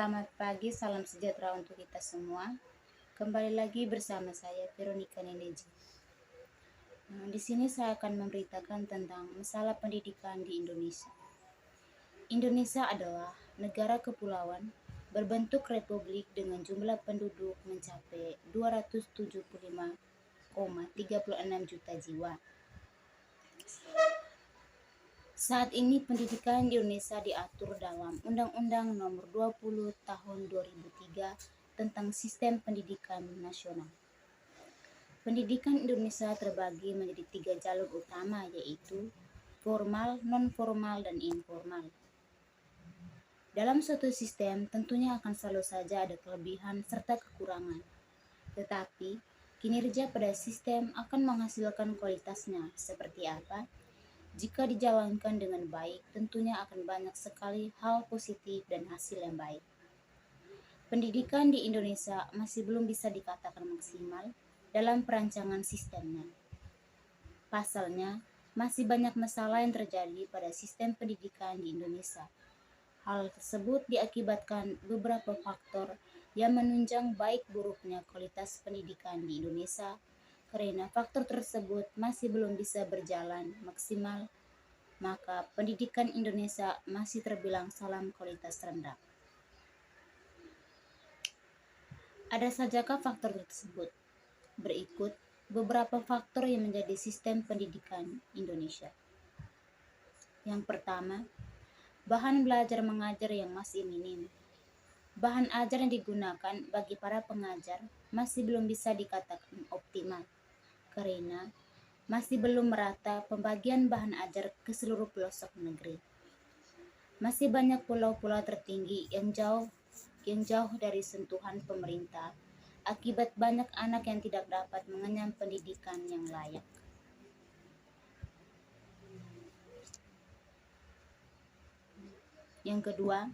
Selamat pagi, salam sejahtera untuk kita semua. Kembali lagi bersama saya Veronica Neneji. Di sini saya akan memberitakan tentang masalah pendidikan di Indonesia. Indonesia adalah negara kepulauan berbentuk republik dengan jumlah penduduk mencapai 275,36 juta jiwa. Saat ini pendidikan di Indonesia diatur dalam Undang-Undang Nomor 20 Tahun 2003 tentang Sistem Pendidikan Nasional. Pendidikan Indonesia terbagi menjadi 3 jalur utama, yaitu formal, non-formal, dan informal. Dalam suatu sistem tentunya akan selalu saja ada kelebihan serta kekurangan. Tetapi kinerja pada sistem akan menghasilkan kualitasnya seperti apa? Jika dijalankan dengan baik, tentunya akan banyak sekali hal positif dan hasil yang baik. Pendidikan di Indonesia masih belum bisa dikatakan maksimal dalam perancangan sistemnya. Pasalnya, masih banyak masalah yang terjadi pada sistem pendidikan di Indonesia. Hal tersebut diakibatkan beberapa faktor yang menunjang baik buruknya kualitas pendidikan di Indonesia. Karena faktor tersebut masih belum bisa berjalan maksimal, maka pendidikan Indonesia masih terbilang dalam kualitas rendah. Ada sajakah faktor tersebut? Berikut beberapa faktor yang menjadi sistem pendidikan Indonesia. Yang pertama, bahan belajar mengajar yang masih minim. Bahan ajar yang digunakan bagi para pengajar masih belum bisa dikatakan optimal, karena masih belum merata pembagian bahan ajar ke seluruh pelosok negeri. Masih banyak pulau-pulau tertinggi yang jauh dari sentuhan pemerintah, akibat banyak anak yang tidak dapat mengenyam pendidikan yang layak. Yang kedua,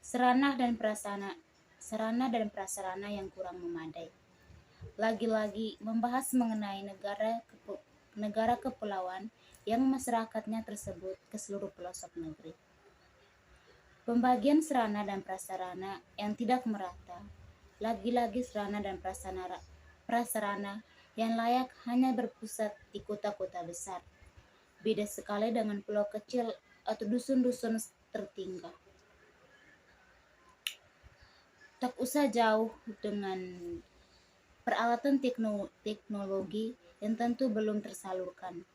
sarana dan prasarana yang kurang memadai. Lagi-lagi membahas mengenai negara kepulauan yang masyarakatnya tersebut ke seluruh pelosok negeri. Pembagian sarana dan prasarana yang tidak merata. Lagi-lagi sarana dan prasarana yang layak hanya berpusat di kota-kota besar. Beda sekali dengan pulau kecil atau dusun-dusun tertinggal. Tak usah jauh dengan peralatan teknologi yang tentu belum tersalurkan.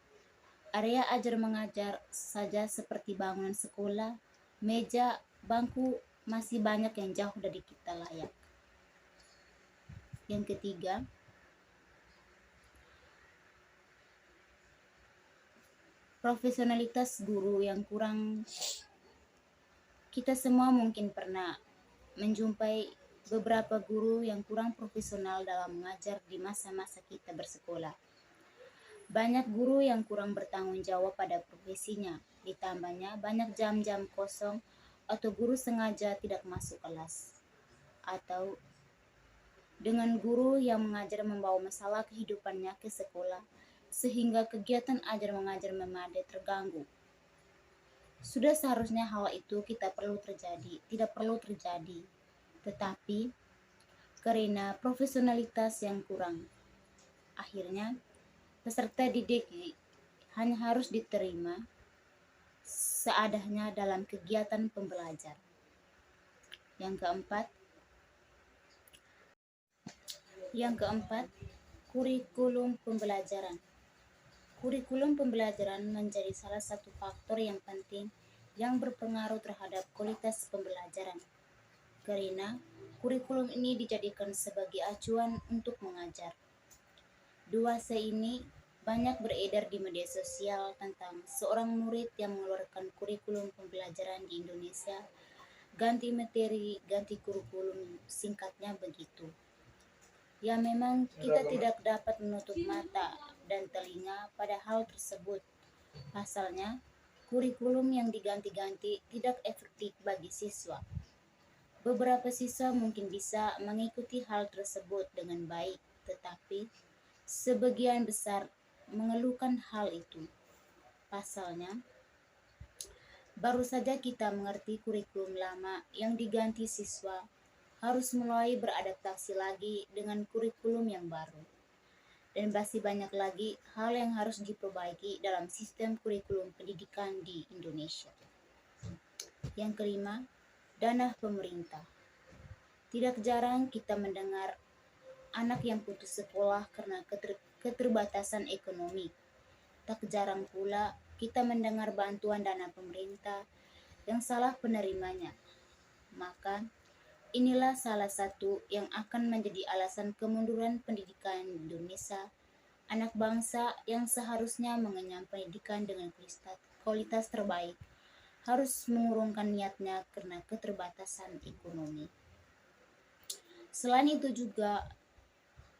Area ajar mengajar saja seperti bangunan sekolah, meja, bangku masih banyak yang jauh dari kita layak. Yang ketiga, profesionalitas guru yang kurang. Kita semua mungkin pernah menjumpai beberapa guru yang kurang profesional dalam mengajar di masa-masa kita bersekolah. Banyak guru yang kurang bertanggung jawab pada profesinya, ditambahnya banyak jam-jam kosong atau guru sengaja tidak masuk kelas. Atau dengan guru yang mengajar membawa masalah kehidupannya ke sekolah, sehingga kegiatan ajar mengajar memadai terganggu. Sudah seharusnya hal itu tidak perlu terjadi. Tetapi karena profesionalitas yang kurang, akhirnya peserta didik hanya harus diterima seadanya dalam kegiatan pembelajar. Yang keempat, kurikulum pembelajaran. Kurikulum pembelajaran menjadi salah satu faktor yang penting yang berpengaruh terhadap kualitas pembelajaran. Karena kurikulum ini dijadikan sebagai acuan untuk mengajar. Duase ini banyak beredar di media sosial tentang seorang murid yang mengeluarkan kurikulum pembelajaran di Indonesia, ganti materi, ganti kurikulum, singkatnya begitu. Ya, memang kita tidak dapat menutup mata dan telinga pada hal tersebut. Pasalnya, kurikulum yang diganti-ganti tidak efektif bagi siswa. Beberapa siswa mungkin bisa mengikuti hal tersebut dengan baik, tetapi sebagian besar mengeluhkan hal itu. Pasalnya, Baru saja kita mengerti kurikulum lama yang diganti siswa harus mulai beradaptasi lagi dengan kurikulum yang baru. Dan masih banyak lagi hal yang harus diperbaiki dalam sistem kurikulum pendidikan di Indonesia. Yang kelima, dana pemerintah. Tidak jarang kita mendengar anak yang putus sekolah karena keterbatasan ekonomi. Tak jarang pula kita mendengar bantuan dana pemerintah yang salah penerimanya. Maka, inilah salah satu yang akan menjadi alasan kemunduran pendidikan Indonesia, anak bangsa yang seharusnya mengenyam pendidikan dengan kualitas terbaik, harus mengurungkan niatnya karena keterbatasan ekonomi. Selain itu juga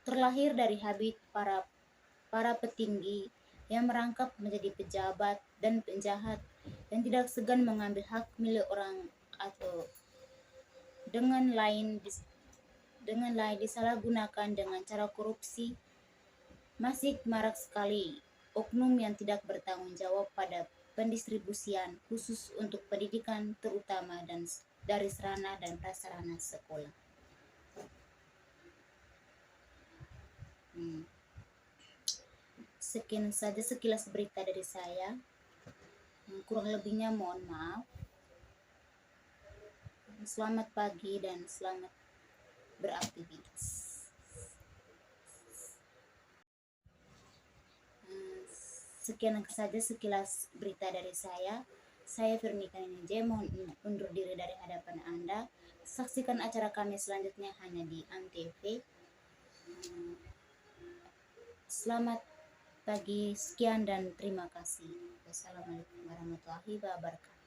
terlahir dari habit para petinggi yang merangkap menjadi pejabat dan penjahat yang tidak segan mengambil hak milik orang atau dengan lain disalahgunakan dengan cara korupsi. Masih marak sekali oknum yang tidak bertanggung jawab pada pendistribusian khusus untuk pendidikan terutama dan dari sarana dan prasarana sekolah. Sekian saja sekilas berita dari saya. Kurang lebihnya mohon maaf. Selamat pagi dan selamat beraktivitas. Sekian saja sekilas berita dari saya. Saya Firnika NJ, mohon undur diri dari hadapan Anda. Saksikan acara kami selanjutnya hanya di ANTV. Selamat pagi, sekian dan terima kasih. Wassalamualaikum warahmatullahi wabarakatuh.